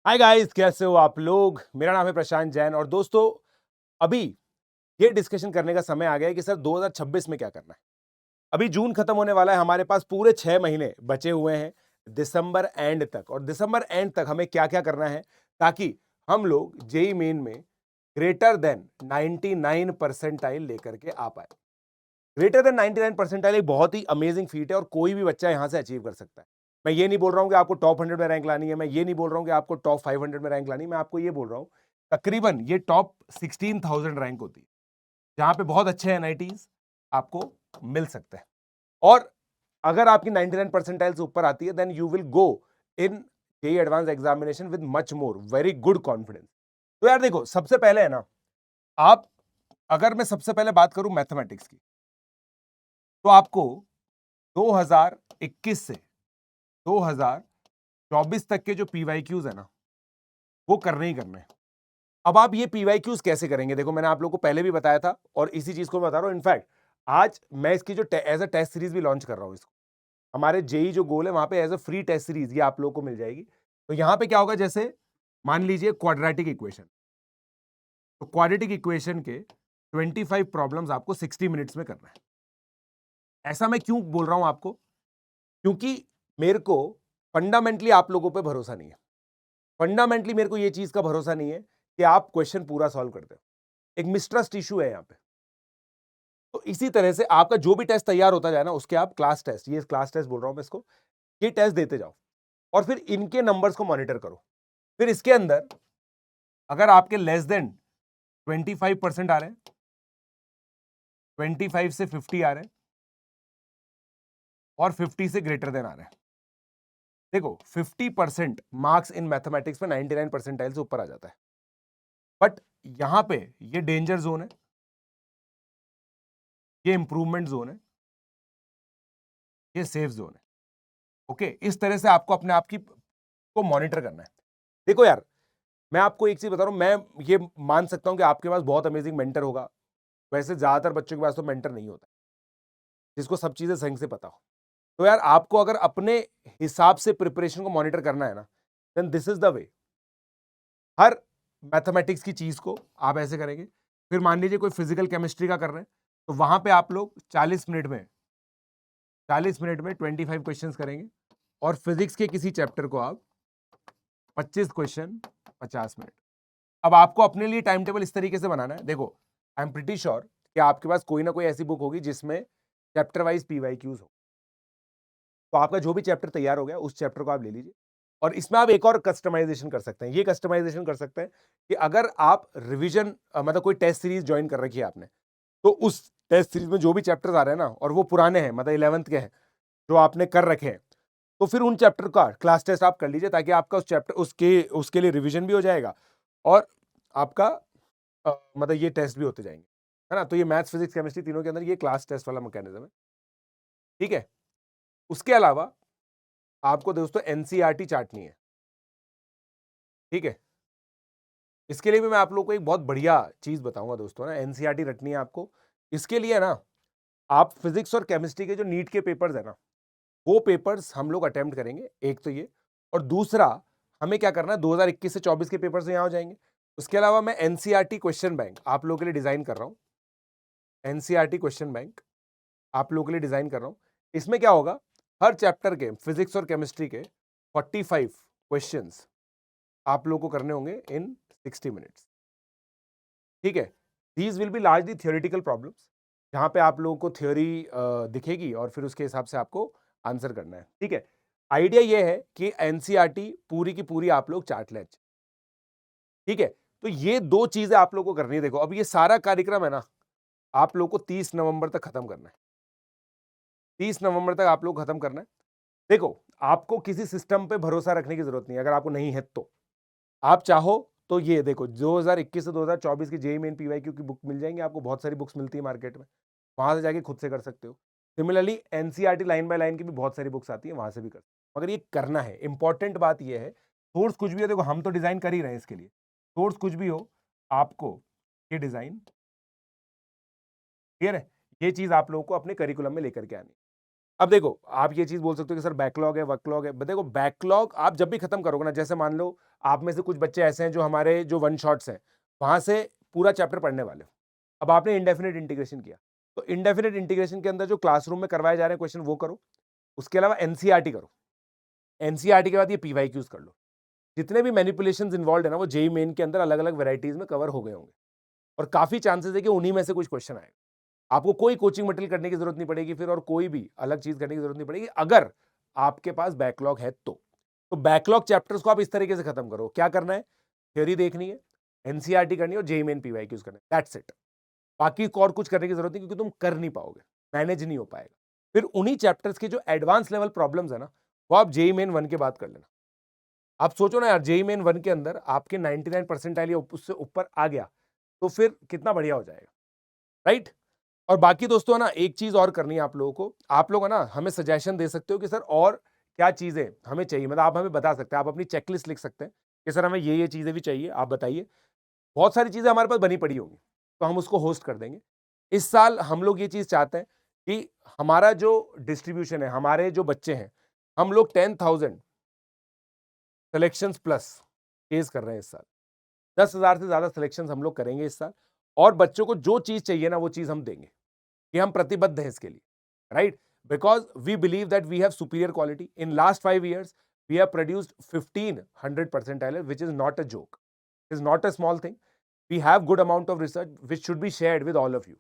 Hi guys, कैसे हो आप लोग। मेरा नाम है प्रशांत जैन और दोस्तों अभी ये डिस्कशन करने का समय आ गया है कि सर 2026 में क्या करना है। अभी जून खत्म होने वाला है, हमारे पास पूरे 6 महीने बचे हुए हैं दिसंबर एंड तक। और दिसंबर एंड तक हमें क्या क्या करना है ताकि हम लोग जेई मेन में ग्रेटर देन 99 परसेंटाइल लेकर के आ पाए। ग्रेटर देन 99 परसेंटाइल एक बहुत ही अमेजिंग फीट है और कोई भी बच्चा यहां से अचीव कर सकता है। मैं ये नहीं बोल रहा हूं कि आपको टॉप 100 में रैंक लानी है, मैं ये नहीं बोल रहा हूं कि आपको टॉप 500 में रैंक लानी है, मैं आपको ये बोल रहा हूं तकरीबन ये टॉप 16,000 रैंक होती है जहां पे बहुत अच्छे एनआईटीज आपको मिल सकते हैं। और अगर आपकी 99 परसेंटाइल से ऊपर आती है then you will go in JEE advance examination with much more very good confidence. तो यार देखो, सबसे पहले है ना, आप अगर मैं सबसे पहले बात करूं मैथमेटिक्स की, तो आपको 2021 से 2024 तक के जो पीवाईक्यूज है ना, वो करने ही करने हैं। अब आप ये पीवाईक्यूज कैसे करेंगे, देखो मैंने आप लोगों को पहले भी बताया था और इसी चीज को मैं बता रहा हूं। इनफैक्ट आज मैं इसकी जो एज अ टेस्ट सीरीज भी लॉन्च कर रहा हूं इसको। हमारे जेई जो गोल है वहां पे as a free test series ये आप लोगों को मिल जाएगी। तो यहां पे क्या होगा, जैसे मान लीजिए क्वाड्रेटिक इक्वेशन, तो क्वाड्रेटिक इक्वेशन के 25 प्रॉब्लम्स आपको 60 मिनट्स में करना है। ऐसा मैं क्यों बोल रहा हूं आपको, क्योंकि मेरे को फंडामेंटली आप लोगों पे भरोसा नहीं है। फंडामेंटली मेरे को ये चीज का भरोसा नहीं है कि आप क्वेश्चन पूरा सॉल्व करते हो। एक मिसट्रस्ट इशू है यहां पे। तो इसी तरह से आपका जो भी टेस्ट तैयार होता जाए ना, उसके आप क्लास टेस्ट, ये क्लास टेस्ट बोल रहा हूं मैं इसको, ये टेस्ट देते जाओ और फिर इनके नंबर्स को मॉनिटर करो। फिर इसके अंदर अगर आपके लेस देन 25% आ रहे हैं, 25 से 50 आ रहे हैं और 50 से ग्रेटर देन आ रहे हैं। देखो 50% मार्क्स इन मैथमेटिक्स में 99 परसेंटाइल से ऊपर आ जाता है। बट यहां पे ये डेंजर जोन है, ये इंप्रूवमेंट जोन है, ये सेफ जोन है। ओके, इस तरह से आपको अपने आप की को मॉनिटर करना है। देखो यार, मैं आपको एक चीज बता रहा हूं, मैं ये मान सकता हूं कि आपके पास बहुत अमेजिंग मेंटर होगा। वैसे ज्यादातर बच्चों के पास तो मेंटर नहीं होता जिसको सब चीजें सही से पता हो। तो यार आपको अगर अपने हिसाब से प्रिपरेशन को मॉनिटर करना है ना, then this is the way. हर मैथमेटिक्स की चीज को आप ऐसे करेंगे। फिर मान लीजिए कोई फिजिकल केमिस्ट्री का कर रहे हैं, तो वहां पे आप लोग 40 मिनट में 25 क्वेश्चंस करेंगे और फिजिक्स के किसी चैप्टर को आप 25 क्वेश्चन 50 मिनट। अब आपको अपने लिए टाइम टेबल इस तरीके से बनाना है। देखो, आई एम प्रिटी श्योर कि आपके पास कोई ना कोई ऐसी बुक होगी जिसमें चैप्टर वाइज पीवाईक्यूज हो। तो आपका जो भी चैप्टर तैयार हो गया उस चैप्टर को आप ले लीजिए और इसमें आप एक और कस्टमाइजेशन कर सकते हैं। ये कस्टमाइजेशन कर सकते हैं कि अगर आप रिवीजन मतलब कोई टेस्ट सीरीज ज्वाइन कर रखी है आपने, तो उस टेस्ट सीरीज में जो भी चैप्टर्स आ रहे हैं ना और वो पुराने हैं, मतलब 11th के हैं जो आपने कर रखे हैं, तो फिर उन चैप्टर का क्लास टेस्ट आप कर लीजिए ताकि आपका उस चैप्टर उसके लिए रिवीजन भी हो जाएगा और आपका मतलब ये टेस्ट भी होते जाएंगे, है ना। तो ये मैथ्स फिजिक्स केमिस्ट्री तीनों के अंदर ये क्लास टेस्ट वाला मैकेनिज्म है, ठीक है। उसके अलावा आपको दोस्तों एनसीईआरटी चाटनी है, ठीक है। इसके लिए भी मैं आप लोगों को एक बहुत बढ़िया चीज बताऊंगा दोस्तों, ना एनसीईआरटी रटनी है आपको। इसके लिए ना आप फिजिक्स और केमिस्ट्री के जो नीट के पेपर्स है ना, वो पेपर्स हम लोग अटेम्प्ट करेंगे, एक तो ये। और दूसरा, हमें क्या करना है, 2021 से 24 के पेपर से यहाँ हो जाएंगे। उसके अलावा मैं एनसीईआरटी क्वेश्चन बैंक आप लोगों के लिए डिजाइन कर रहा हूँ। एनसीईआरटी क्वेश्चन बैंक आप लोगों के लिए डिजाइन कर रहा हूँ। इसमें क्या होगा, हर चैप्टर के फिजिक्स और केमिस्ट्री के 45 क्वेश्चंस आप लोगों को करने होंगे इन 60 मिनट्स, ठीक है। These will be largely theoretical problems, जहां पे आप लोगों को थ्योरी दिखेगी और फिर उसके हिसाब से आपको आंसर करना है, ठीक है। आइडिया ये है कि एनसीईआरटी पूरी की पूरी आप लोग चाट लें, ठीक है। तो ये दो चीजें आप लोगों को करनी है। देखो, अब ये सारा कार्यक्रम है ना, आप लोग को 30 नवंबर तक खत्म करना है। 30 नवंबर तक आप लोग खत्म करना है। देखो, आपको किसी सिस्टम पे भरोसा रखने की जरूरत नहीं है, अगर आपको नहीं है तो आप चाहो तो ये देखो 2021 से 2024 की जेईई मेन पीवाईक्यू की बुक मिल जाएंगी आपको, बहुत सारी बुक्स मिलती है मार्केट में, वहां से जाके खुद से कर सकते हो। Similarly NCERT line by line की भी बहुत सारी बुक्स आती है, वहां से भी कर सकते हो। मगर ये करना है, इंपॉर्टेंट बात ये है, सोर्स कुछ भी हो, देखो हम तो डिजाइन कर ही रहे हैं इसके लिए, सोर्स कुछ भी हो आपको ये डिजाइन, क्लियर है, ये चीज आप लोगों को अपने करिकुलम में लेकर के आनी है। अब देखो आप ये चीज बोल सकते हो कि सर बैकलॉग है वर्कलॉग है, देखो बैकलॉग आप जब भी खत्म करोगे ना, जैसे मान लो आप में से कुछ बच्चे ऐसे हैं जो हमारे जो वन शॉट्स हैं वहां से पूरा चैप्टर पढ़ने वाले हो, अब आपने इंडेफिनिट इंटीग्रेशन किया, तो इंडेफिनिट इंटीग्रेशन के अंदर जो क्लासरूम में करवाए जा रहे हैं क्वेश्चन वो करो, उसके अलावा एनसीईआरटी करो, एनसीईआरटी के बाद ये पीवाईक्यूज कर लो, जितने भी मैनिपुलेशंस इन्वॉल्व है ना वो जेई मेन के अंदर अलग अलग वेराइटीज में कवर हो गए होंगे, और काफी चांसेस है कि उन्हीं में से कुछ क्वेश्चन आएगा। आपको कोई कोचिंग मटेरियल करने की जरूरत नहीं पड़ेगी फिर, और कोई भी अलग चीज करने की जरूरत नहीं पड़ेगी अगर आपके पास बैकलॉग है तो बैकलॉग चैप्टर्स को आप इस तरीके से खत्म करो। क्या करना है, थ्योरी देखनी है, एनसीईआरटी करनी है और जेई मेन पीवाईक्यूज करना है, दैट्स इट। बाकी और कुछ करने की जरूरत नहीं, क्योंकि तुम कर नहीं पाओगे, मैनेज नहीं हो पाएगा। फिर उन्हीं चैप्टर्स के जो एडवांस लेवल प्रॉब्लम्स है ना वो आप जेई मेन 1 के बाद कर लेना। आप सोचो ना यार, जेई मेन 1 के अंदर आपके 99 परसेंटाइल या उससे ऊपर आ गया तो फिर कितना बढ़िया हो जाएगा, राइट। और बाकी दोस्तों है ना, एक चीज और करनी है आप लोगों को, आप लोग है ना हमें सजेशन दे सकते हो कि सर और क्या चीजें हमें चाहिए, मतलब आप हमें बता सकते हैं, आप अपनी चेकलिस्ट लिख सकते हैं कि सर हमें ये चीजें भी चाहिए, आप बताइए। बहुत सारी चीजें हमारे पास बनी पड़ी होंगी तो हम उसको होस्ट कर देंगे। इस साल हम लोग ये चीज चाहते हैं कि हमारा जो डिस्ट्रीब्यूशन है, हमारे जो बच्चे हैं, हम लोग 10,000 सिलेक्शन प्लस केस कर रहे हैं इस साल। 10,000 से ज्यादा सिलेक्शन हम लोग करेंगे इस साल, और बच्चों को जो चीज चाहिए ना वो चीज हम देंगे, कि हम प्रतिबद्ध हैं इसके लिए, right. Because we believe that we have superior quality. In last 5 years we have produced 1500 percentile, which is not a joke, it is not a small thing. We have good amount of research which should be shared with all of you.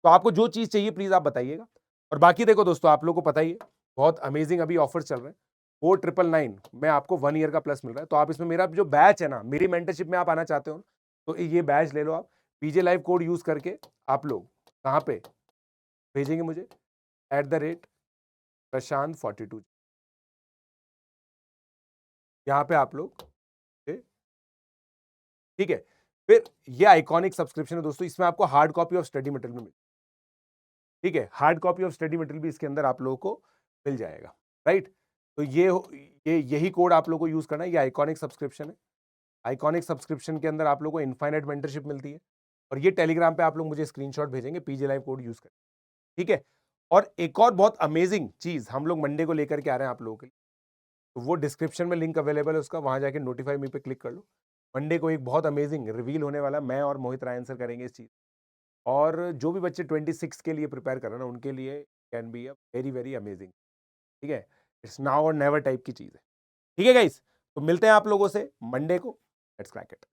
तो आपको जो चीज चाहिए please आप बताइएगा। और बाकी देखो दोस्तों, आप लोगों को पता ही है बहुत अमेजिंग अभी ऑफर चल रहे हैं, 4999 में आपको 1 ईयर का प्लस मिल रहा है। तो आप इसमें मेरा जो बैच है ना, मेरी मेंटरशिप में आप आना चाहते हो ना, तो ये बैच ले लो आप, पीजे लाइव कोड यूज करके आप लोग कहाँ पे भेजेंगे मुझे, @प्रशांत42, यहाँ पे आप लोग, ठीक है। फिर ये आइकॉनिक सब्सक्रिप्शन है दोस्तों, इसमें आपको hard copy of study material मिल, ठीक है, hard copy of study material भी इसके अंदर आप लोगों को मिल जाएगा, राइट। तो ये यही कोड आप लोगों को यूज करना है, ये आइकॉनिक सब्सक्रिप्शन है। आइकॉनिक सब्सक्रिप्शन के अंदर आप लोगों को इनफाइनाइट मेंटरशिप मिलती है, और ये टेलीग्राम पे आप लोग मुझे स्क्रीनशॉट भेजेंगे, पीजे लाइव कोड यूज करें, ठीक है। और एक और बहुत अमेजिंग चीज हम लोग मंडे को लेकर के आ रहे हैं आप लोगों के लिए, तो वो डिस्क्रिप्शन में लिंक अवेलेबल है उसका, वहां जाके नोटिफाई मी पे क्लिक कर लो। मंडे को एक बहुत अमेजिंग रिवील होने वाला, मैं और मोहित राय आंसर करेंगे इस चीज, और जो भी बच्चे 26 के लिए प्रिपेयर कर रहे हैं ना उनके लिए can be a very very amazing, ठीक है। इट्स नाउ और नेवर टाइप की चीज है, ठीक है गाइस। तो मिलते हैं आप लोगों से मंडे को, लेट्स क्रैक इट।